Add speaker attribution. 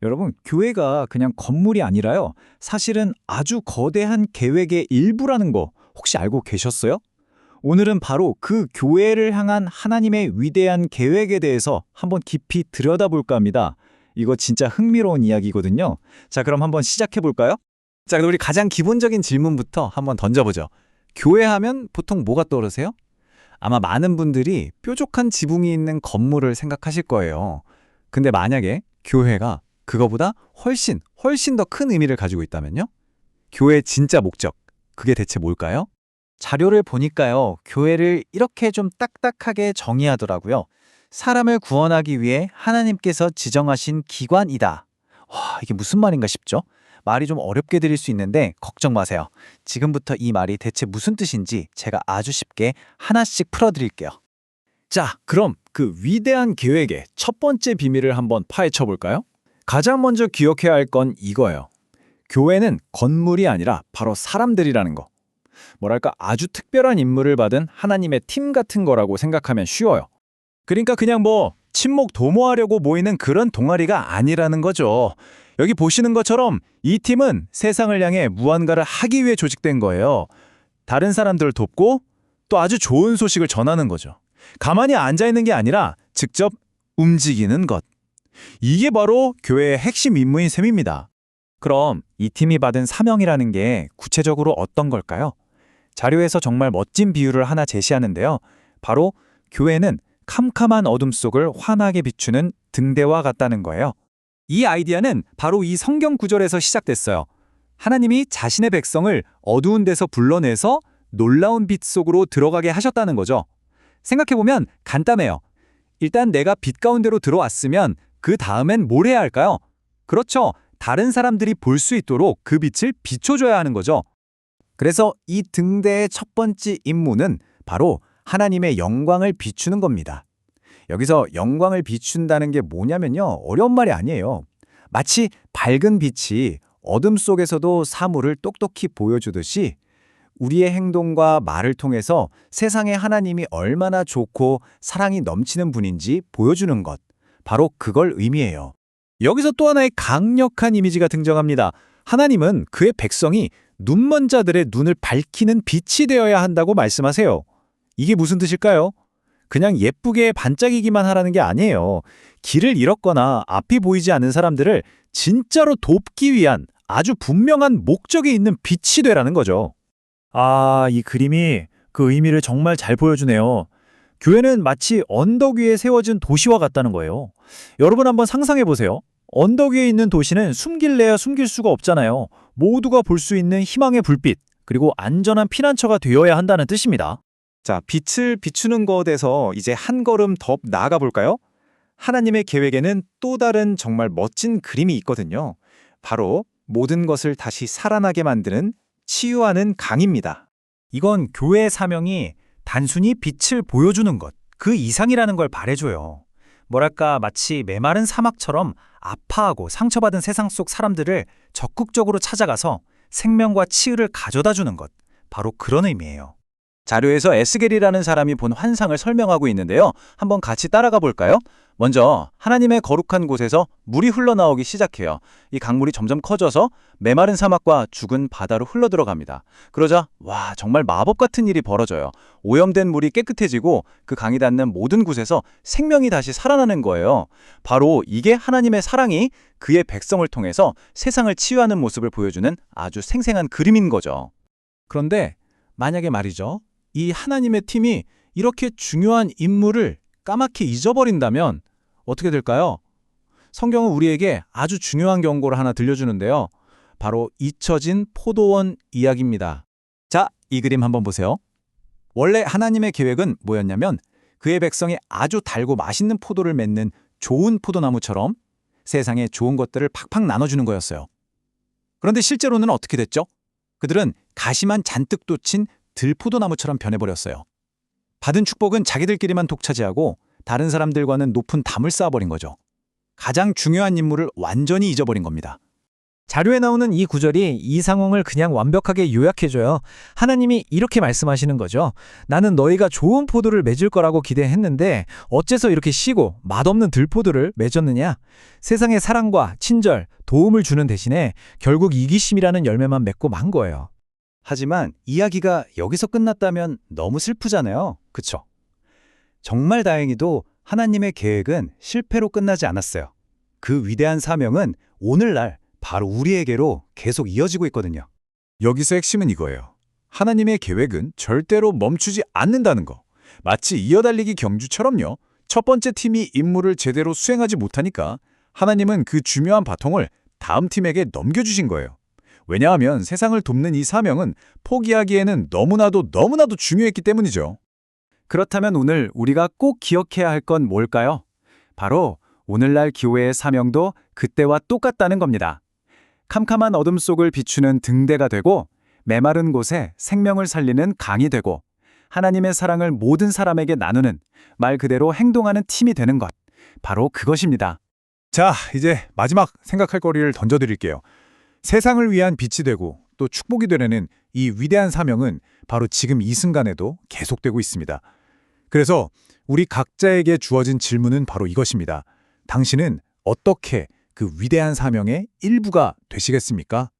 Speaker 1: 여러분, 교회가 그냥 건물이 아니라요. 사실은 아주 거대한 계획의 일부라는 거 혹시 알고 계셨어요? 오늘은 바로 그 교회를 향한 하나님의 위대한 계획에 대해서 한번 깊이 들여다볼까 합니다. 이거 진짜 흥미로운 이야기거든요. 자, 그럼 한번 시작해 볼까요?
Speaker 2: 자, 그럼 우리 가장 기본적인 질문부터 한번 던져보죠. 교회 하면 보통 뭐가 떠오르세요? 아마 많은 분들이 뾰족한 지붕이 있는 건물을 생각하실 거예요. 근데 만약에 교회가 그거보다 훨씬 더 큰 의미를 가지고 있다면요? 교회의 진짜 목적, 그게 대체 뭘까요? 자료를 보니까요, 교회를 이렇게 좀 딱딱하게 정의하더라고요. 사람을 구원하기 위해 하나님께서 지정하신 기관이다. 와, 이게 무슨 말인가 싶죠? 말이 좀 어렵게 들릴 수 있는데 걱정 마세요. 지금부터 이 말이 대체 무슨 뜻인지 제가 아주 쉽게 하나씩 풀어드릴게요.
Speaker 1: 자, 그럼 그 위대한 계획의 첫 번째 비밀을 한번 파헤쳐 볼까요? 가장 먼저 기억해야 할 건 이거예요. 교회는 건물이 아니라 바로 사람들이라는 거. 뭐랄까 아주 특별한 임무를 받은 하나님의 팀 같은 거라고 생각하면 쉬워요. 그러니까 그냥 뭐 친목 도모하려고 모이는 그런 동아리가 아니라는 거죠. 여기 보시는 것처럼 이 팀은 세상을 향해 무언가를 하기 위해 조직된 거예요. 다른 사람들을 돕고 또 아주 좋은 소식을 전하는 거죠. 가만히 앉아 있는 게 아니라 직접 움직이는 것. 이게 바로 교회의 핵심 임무인 셈입니다. 그럼 이 팀이 받은 사명이라는 게 구체적으로 어떤 걸까요? 자료에서 정말 멋진 비유를 하나 제시하는데요. 바로 교회는 캄캄한 어둠 속을 환하게 비추는 등대와 같다는 거예요. 이 아이디어는 바로 이 성경 구절에서 시작됐어요. 하나님이 자신의 백성을 어두운 데서 불러내서 놀라운 빛 속으로 들어가게 하셨다는 거죠. 생각해보면 간단해요. 일단 내가 빛 가운데로 들어왔으면 그 다음엔 뭘 해야 할까요? 그렇죠. 다른 사람들이 볼 수 있도록 그 빛을 비춰줘야 하는 거죠. 그래서 이 등대의 첫 번째 임무는 바로 하나님의 영광을 비추는 겁니다. 여기서 영광을 비춘다는 게 뭐냐면요. 어려운 말이 아니에요. 마치 밝은 빛이 어둠 속에서도 사물을 똑똑히 보여주듯이 우리의 행동과 말을 통해서 세상에 하나님이 얼마나 좋고 사랑이 넘치는 분인지 보여주는 것. 바로 그걸 의미해요. 여기서 또 하나의 강력한 이미지가 등장합니다. 하나님은 그의 백성이 눈먼 자들의 눈을 밝히는 빛이 되어야 한다고 말씀하세요. 이게 무슨 뜻일까요? 그냥 예쁘게 반짝이기만 하라는 게 아니에요. 길을 잃었거나 앞이 보이지 않는 사람들을 진짜로 돕기 위한 아주 분명한 목적이 있는 빛이 되라는 거죠. 아, 이 그림이 그 의미를 정말 잘 보여주네요. 교회는 마치 언덕 위에 세워진 도시와 같다는 거예요. 여러분 한번 상상해 보세요. 언덕 위에 있는 도시는 숨길래야 숨길 수가 없잖아요. 모두가 볼 수 있는 희망의 불빛, 그리고 안전한 피난처가 되어야 한다는 뜻입니다. 자, 빛을 비추는 것에서 이제 한 걸음 더 나아가 볼까요? 하나님의 계획에는 또 다른 정말 멋진 그림이 있거든요. 바로 모든 것을 다시 살아나게 만드는 치유하는 강입니다. 이건 교회의 사명이 단순히 빛을 보여주는 것, 그 이상이라는 걸 말해줘요. 뭐랄까 마치 메마른 사막처럼 아파하고 상처받은 세상 속 사람들을 적극적으로 찾아가서 생명과 치유를 가져다 주는 것, 바로 그런 의미예요. 자료에서 에스겔이라는 사람이 본 환상을 설명하고 있는데요. 한번 같이 따라가 볼까요? 먼저 하나님의 거룩한 곳에서 물이 흘러나오기 시작해요. 이 강물이 점점 커져서 메마른 사막과 죽은 바다로 흘러들어갑니다. 그러자 와, 정말 마법 같은 일이 벌어져요. 오염된 물이 깨끗해지고 그 강이 닿는 모든 곳에서 생명이 다시 살아나는 거예요. 바로 이게 하나님의 사랑이 그의 백성을 통해서 세상을 치유하는 모습을 보여주는 아주 생생한 그림인 거죠. 그런데 만약에 말이죠. 이 하나님의 팀이 이렇게 중요한 임무를 까맣게 잊어버린다면 어떻게 될까요? 성경은 우리에게 아주 중요한 경고를 하나 들려주는데요. 바로 잊혀진 포도원 이야기입니다. 자, 이 그림 한번 보세요. 원래 하나님의 계획은 뭐였냐면 그의 백성이 아주 달고 맛있는 포도를 맺는 좋은 포도나무처럼 세상에 좋은 것들을 팍팍 나눠주는 거였어요. 그런데 실제로는 어떻게 됐죠? 그들은 가시만 잔뜩 돋친 들포도나무처럼 변해버렸어요. 받은 축복은 자기들끼리만 독차지하고 다른 사람들과는 높은 담을 쌓아버린 거죠. 가장 중요한 임무를 완전히 잊어버린 겁니다.
Speaker 3: 자료에 나오는 이 구절이 이 상황을 그냥 완벽하게 요약해줘요. 하나님이 이렇게 말씀하시는 거죠. 나는 너희가 좋은 포도를 맺을 거라고 기대했는데 어째서 이렇게 시고 맛없는 들포도를 맺었느냐? 세상의 사랑과 친절, 도움을 주는 대신에 결국 이기심이라는 열매만 맺고 만 거예요.
Speaker 2: 하지만 이야기가 여기서 끝났다면 너무 슬프잖아요. 그쵸? 정말 다행히도 하나님의 계획은 실패로 끝나지 않았어요. 그 위대한 사명은 오늘날 바로 우리에게로 계속 이어지고 있거든요.
Speaker 1: 여기서 핵심은 이거예요. 하나님의 계획은 절대로 멈추지 않는다는 거. 마치 이어달리기 경주처럼요. 첫 번째 팀이 임무를 제대로 수행하지 못하니까 하나님은 그 중요한 바통을 다음 팀에게 넘겨주신 거예요. 왜냐하면 세상을 돕는 이 사명은 포기하기에는 너무나도 중요했기 때문이죠.
Speaker 2: 그렇다면 오늘 우리가 꼭 기억해야 할 건 뭘까요? 바로 오늘날 교회의 사명도 그때와 똑같다는 겁니다. 캄캄한 어둠 속을 비추는 등대가 되고 메마른 곳에 생명을 살리는 강이 되고 하나님의 사랑을 모든 사람에게 나누는 말 그대로 행동하는 팀이 되는 것. 바로 그것입니다.
Speaker 1: 자, 이제 마지막 생각할 거리를 던져드릴게요. 세상을 위한 빛이 되고 또 축복이 되려는 이 위대한 사명은 바로 지금 이 순간에도 계속되고 있습니다. 그래서 우리 각자에게 주어진 질문은 바로 이것입니다. 당신은 어떻게 그 위대한 사명의 일부가 되시겠습니까?